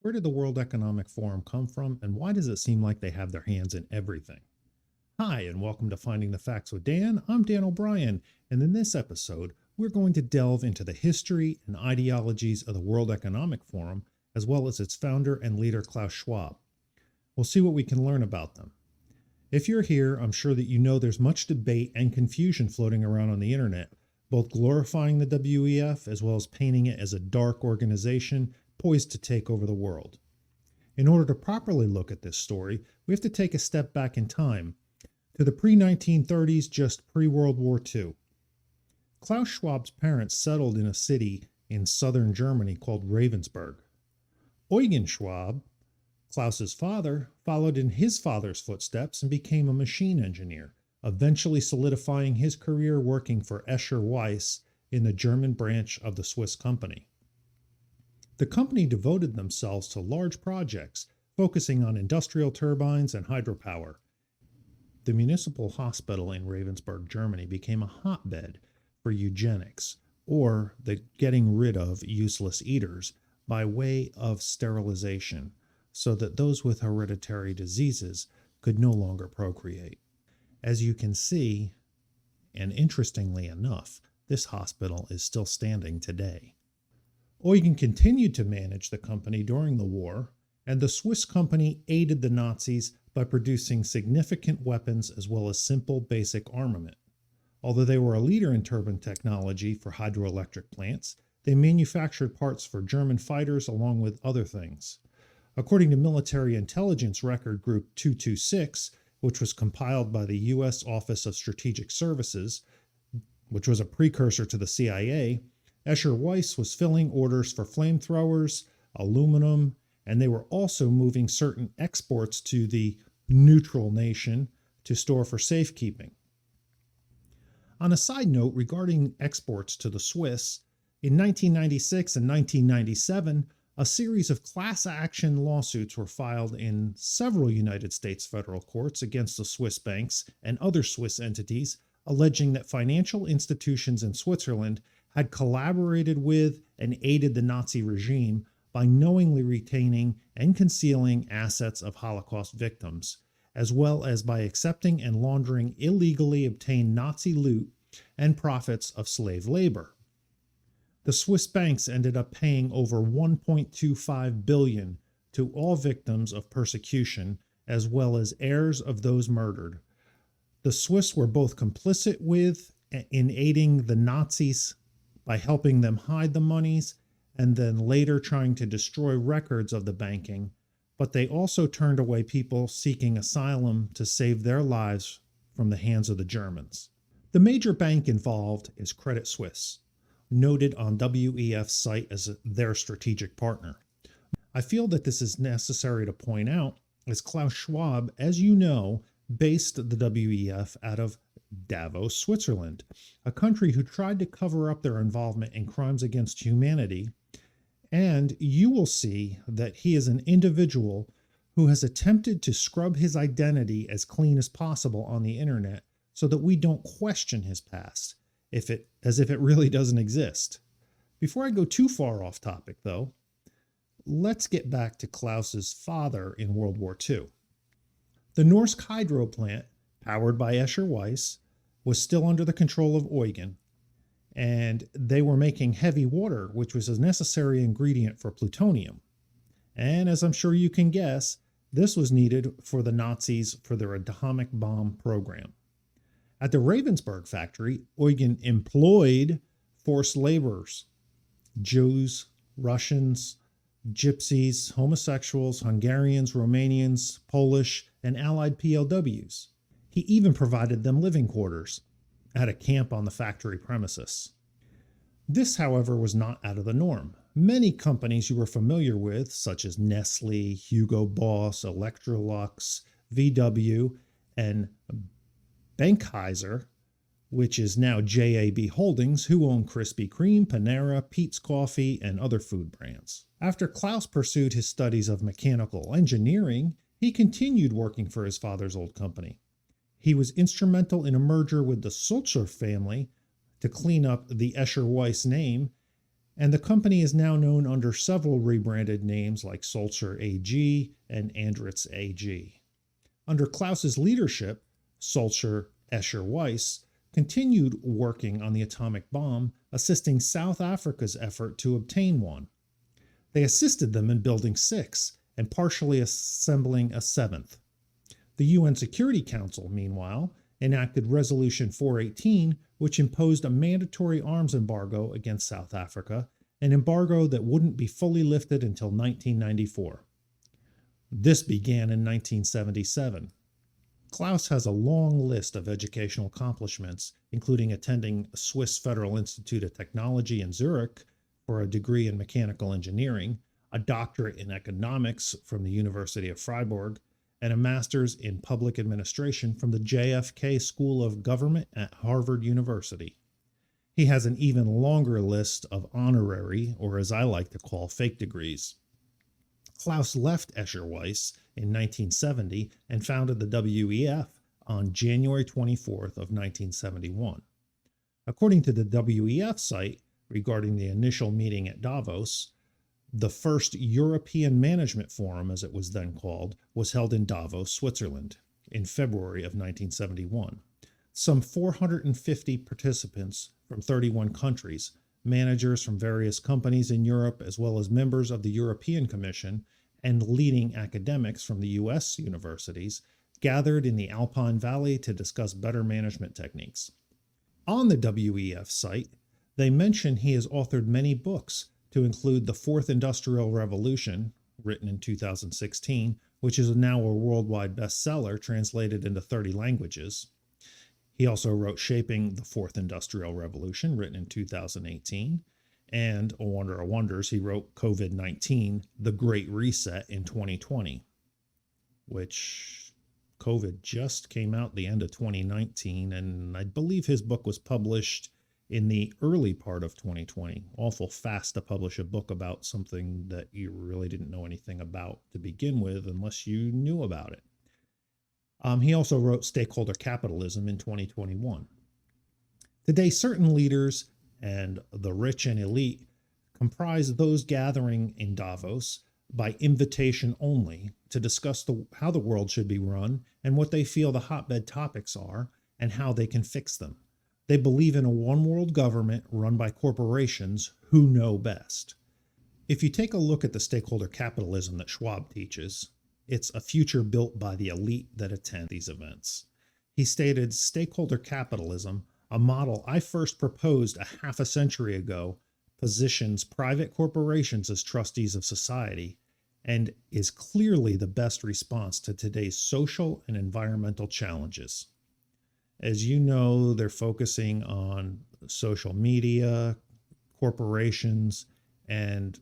Where did the World Economic Forum come from, and why does it seem like they have their hands in everything? Hi, and welcome to Finding the Facts with Dan. I'm Dan O'Brien, and in this episode, we're going to delve into the history and ideologies of the World Economic Forum, as well as its founder and leader, Klaus Schwab. We'll see what we can learn about them. If you're here, I'm sure that you know there's much debate and confusion floating around on the internet, both glorifying the WEF as well as painting it as a dark organization poised to take over the world. In order to properly look at this story, we have to take a step back in time to the pre-1930s, just pre-World War II. Klaus Schwab's parents settled in a city in southern Germany called Ravensburg. Eugen Schwab, Klaus's father, followed in his father's footsteps and became a machine engineer, eventually solidifying his career working for Escher Weiss in the German branch of the Swiss company. The company devoted themselves to large projects, focusing on industrial turbines and hydropower. The municipal hospital in Ravensburg, Germany, became a hotbed for eugenics, or the getting rid of useless eaters by way of sterilization, so that those with hereditary diseases could no longer procreate. As you can see, and interestingly enough, this hospital is still standing today. Eugen continued to manage the company during the war, and the Swiss company aided the Nazis by producing significant weapons as well as simple basic armament. Although they were a leader in turbine technology for hydroelectric plants, they manufactured parts for German fighters along with other things. According to Military Intelligence Record Group 226, which was compiled by the U.S. Office of Strategic Services, which was a precursor to the CIA, Escher Weiss was filling orders for flamethrowers, aluminum, and they were also moving certain exports to the neutral nation to store for safekeeping. On a side note regarding exports to the Swiss, in 1996 and 1997, a series of class action lawsuits were filed in several United States federal courts against the Swiss banks and other Swiss entities, alleging that financial institutions in Switzerland had collaborated with and aided the Nazi regime by knowingly retaining and concealing assets of Holocaust victims, as well as by accepting and laundering illegally obtained Nazi loot and profits of slave labor. The Swiss banks ended up paying over $1.25 billion to all victims of persecution, as well as heirs of those murdered. The Swiss were both complicit with in aiding the Nazis by helping them hide the monies, and then later trying to destroy records of the banking, but they also turned away people seeking asylum to save their lives from the hands of the Germans. The major bank involved is Credit Suisse, noted on WEF's site as their strategic partner. I feel that this is necessary to point out, as Klaus Schwab, as you know, based the WEF out of Davos, Switzerland, a country who tried to cover up their involvement in crimes against humanity. And you will see that he is an individual who has attempted to scrub his identity as clean as possible on the internet so that we don't question his past, as if it really doesn't exist. Before I go too far off topic, though, let's get back to Klaus's father in World War II. The Norsk hydro plant, powered by Escher Weiss, was still under the control of Eugen, and they were making heavy water, which was a necessary ingredient for plutonium. And as I'm sure you can guess, this was needed for the Nazis for their atomic bomb program. At the Ravensburg factory, Eugen employed forced laborers, Jews, Russians, Gypsies, homosexuals, Hungarians, Romanians, Polish, and Allied POWs. He even provided them living quarters at a camp on the factory premises. This, however, was not out of the norm. Many companies you are familiar with, such as Nestle, Hugo Boss, Electrolux, VW, and Benckiser, which is now JAB Holdings, who own Krispy Kreme, Panera, Peet's Coffee, and other food brands. After Klaus pursued his studies of mechanical engineering, he continued working for his father's old company. He was instrumental in a merger with the Sulzer family to clean up the Escher Weiss name And the company is now known under several rebranded names like Sulzer AG and Andritz AG. Under Klaus's leadership, Sulzer Escher Weiss continued working on the atomic bomb, assisting South Africa's effort to obtain one. They assisted them in building 6 and partially assembling a 7th. The UN Security Council, meanwhile, enacted Resolution 418, which imposed a mandatory arms embargo against South Africa, an embargo that wouldn't be fully lifted until 1994. This began in 1977. Klaus has a long list of educational accomplishments, including attending Swiss Federal Institute of Technology in Zurich for a degree in mechanical engineering, a doctorate in economics from the University of Freiburg, and a master's in public administration from the JFK School of Government at Harvard University. He has an even longer list of honorary, or as I like to call, fake degrees. Klaus left Escher Weiss in 1970 and founded the WEF on January 24th of 1971. According to the WEF site regarding the initial meeting at Davos, the first European Management Forum, as it was then called, was held in Davos, Switzerland, in February of 1971. Some 450 participants from 31 countries, managers from various companies in Europe, as well as members of the European Commission and leading academics from the U.S. universities, gathered in the Alpine Valley to discuss better management techniques. On the WEF site, they mention he has authored many books, to include The Fourth Industrial Revolution, written in 2016, which is now a worldwide bestseller translated into 30 languages. He also wrote Shaping the Fourth Industrial Revolution, written in 2018. And, a wonder of wonders, he wrote COVID-19, The Great Reset in 2020, which COVID just came out the end of 2019, and I believe his book was published in the early part of 2020. Awful fast to publish a book about something that you really didn't know anything about to begin with, unless you knew about it. He also wrote Stakeholder Capitalism in 2021. Today, certain leaders and the rich and elite comprise those gathering in Davos by invitation only to discuss how the world should be run and what they feel the hotbed topics are and how they can fix them. They believe in a one-world government run by corporations who know best. If you take a look at the stakeholder capitalism that Schwab teaches, it's a future built by the elite that attend these events. He stated, stakeholder capitalism, a model I first proposed a half a century ago, positions private corporations as trustees of society and is clearly the best response to today's social and environmental challenges. As you know, they're focusing on social media, corporations, and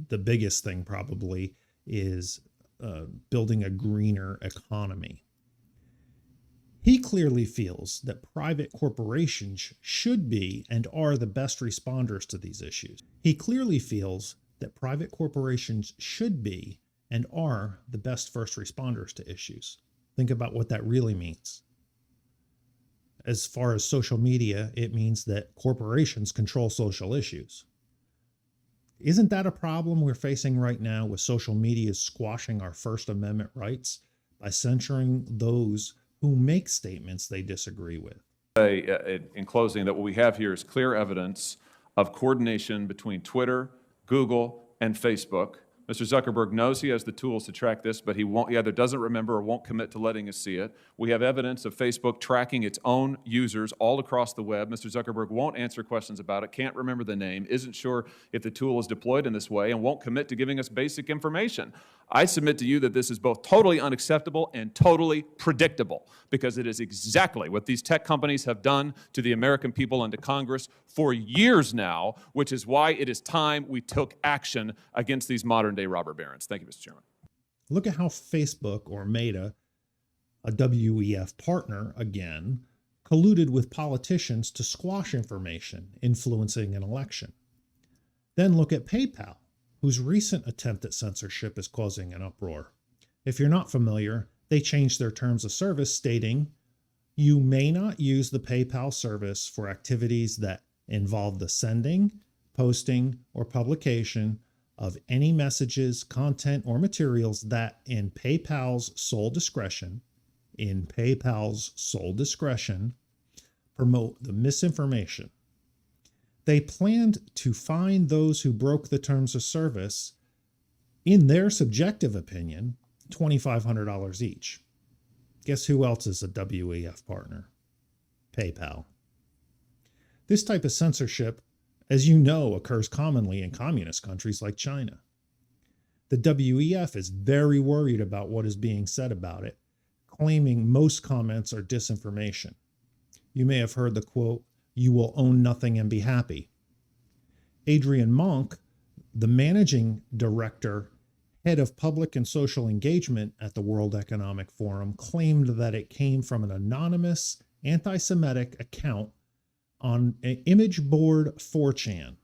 the biggest thing probably is building a greener economy. He clearly feels that private corporations should be and are the best responders to these issues. He clearly feels that private corporations should be and are the best first responders to issues. Think about what that really means. As far as social media, it means that corporations control social issues. Isn't that a problem we're facing right now with social media squashing our First Amendment rights by censoring those who make statements they disagree with? In closing, that what we have here is clear evidence of coordination between Twitter, Google, and Facebook. Mr. Zuckerberg knows he has the tools to track this, but he either doesn't remember or won't commit to letting us see it. We have evidence of Facebook tracking its own users all across the web. Mr. Zuckerberg won't answer questions about it, can't remember the name, isn't sure if the tool is deployed in this way, and won't commit to giving us basic information. I submit to you that this is both totally unacceptable and totally predictable, because it is exactly what these tech companies have done to the American people and to Congress for years now, which is why it is time we took action against these modern-day robber barons. Thank you, Mr. Chairman. Look at how Facebook, or Meta, a WEF partner again, colluded with politicians to squash information influencing an election. Then look at PayPal, whose recent attempt at censorship is causing an uproar. If you're not familiar, they changed their terms of service stating, you may not use the PayPal service for activities that involve the sending, posting, or publication of any messages, content, or materials that, in PayPal's sole discretion, promote the misinformation. They planned to fine those who broke the terms of service, in their subjective opinion, $2,500 each. Guess who else is a WEF partner? PayPal. This type of censorship, as you know, occurs commonly in communist countries like China. The WEF is very worried about what is being said about it, claiming most comments are disinformation. You may have heard the quote, "You will own nothing and be happy." Adrian Monk, the managing director, head of public and social engagement at the World Economic Forum, claimed that it came from an anonymous anti-Semitic account on an image board 4chan.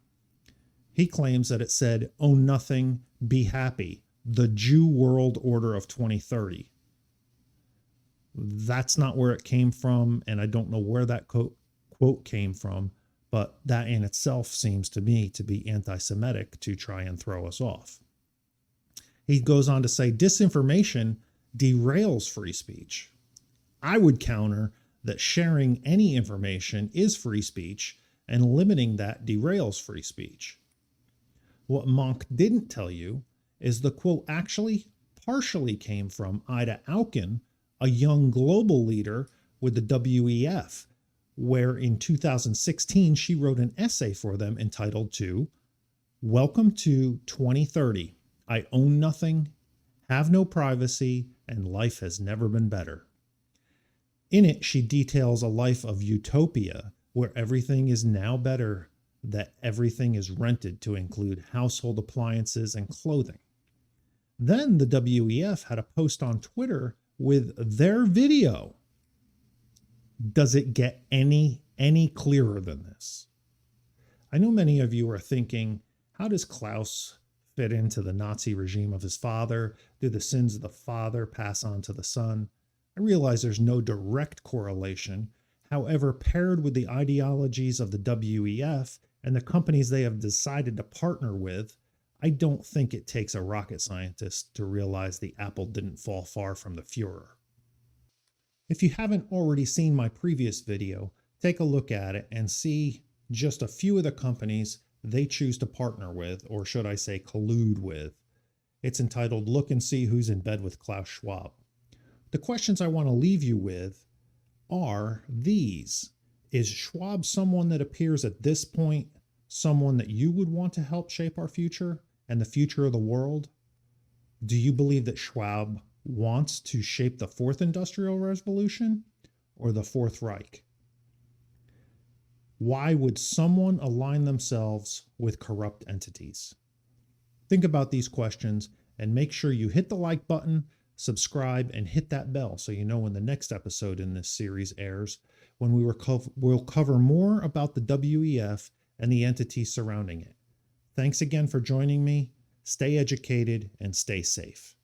He claims that it said, "Own nothing, be happy, the Jew world order of 2030. That's not where it came from, and I don't know where that quote came from, but that in itself seems to me to be anti-Semitic to try and throw us off. He goes on to say, disinformation derails free speech. I would counter that sharing any information is free speech, and limiting that derails free speech. What Monk didn't tell you is the quote actually partially came from Ida Auken, a young global leader with the WEF, where in 2016 she wrote an essay for them entitled "Welcome to 2030. I own nothing, have no privacy, and life has never been better." In it, she details a life of utopia where everything is now better, that everything is rented to include household appliances and clothing. Then the WEF had a post on Twitter with their video. Does it get any clearer than this? I know many of you are thinking, how does Klaus fit into the Nazi regime of his father? Do the sins of the father pass on to the son? I realize there's no direct correlation. However, paired with the ideologies of the WEF and the companies they have decided to partner with, I don't think it takes a rocket scientist to realize the apple didn't fall far from the Fuhrer. If you haven't already seen my previous video, take a look at it and see just a few of the companies they choose to partner with, or should I say collude with. It's entitled "Look and See Who's in Bed with Klaus Schwab." The questions I want to leave you with are these. Is Schwab someone that appears at this point someone that you would want to help shape our future and the future of the world? Do you believe that Schwab wants to shape the Fourth Industrial Revolution or the Fourth Reich? Why would someone align themselves with corrupt entities? Think about these questions and make sure you hit the like button, subscribe, and hit that bell so you know when the next episode in this series airs, when we'll cover more about the WEF and the entities surrounding it. Thanks again for joining me. Stay educated and stay safe.